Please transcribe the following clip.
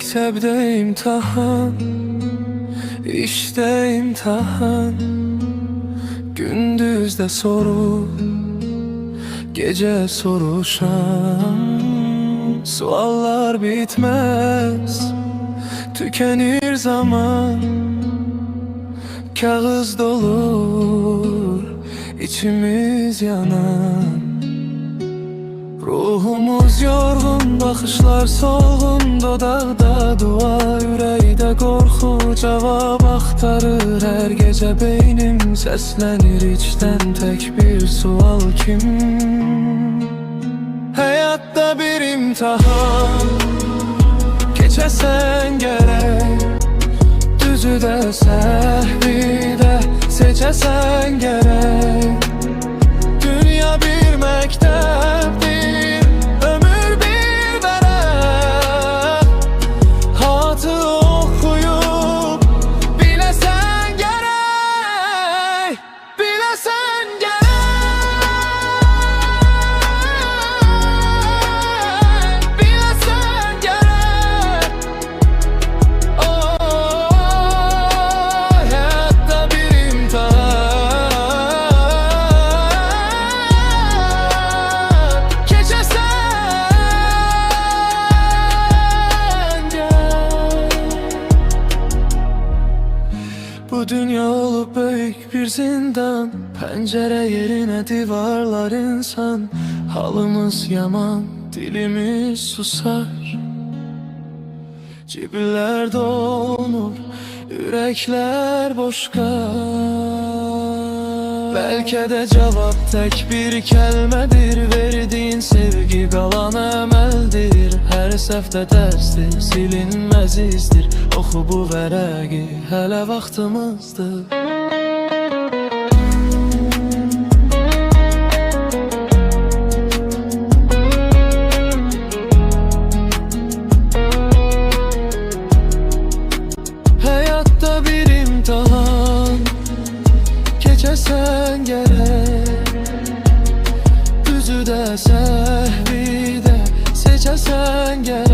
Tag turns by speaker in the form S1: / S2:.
S1: Mektepte imtihan, işte imtihan. Gündüzde soru, gece soruşan. Suallar bitmez, tükenir zaman. Kağıt dolur, içimiz yanan. Ruhumuz yorgun, bakışlar solgun. Dodaqda dua, ürəkdə qorxu. Cavab axtarır hər gecə beynim. Səslənir içdən tək bir sual: kim? Həyatda bir imtihan, keçəsən gərək. Düzü də səhvi də seçəsən gərək. Dünya bir məktəbdir, ömür bir vərəq. Hatı oxuyub biləsən gərək, biləsən gərək, biləsən gərək. Həyatda bir imtihan, keçəsən gərək. Bu dünya olub böyük bir zindan, pəncərə yerinə divarlar insan. Halımız yaman, dilimiz susar. Ciblər dolunur, ürəklər boşqa. Bəlkə də cavab tək bir kəlmədir. Verdiyin sevgi qalan əməldir. Hər səhvdə dərsdir, silinməz izdir. Oxu bu vərəqi, hələ vaxtımızdır. Həyatda bir imtihan, keçəsən gərək. Düzü də səhvi də seçəsən gərək.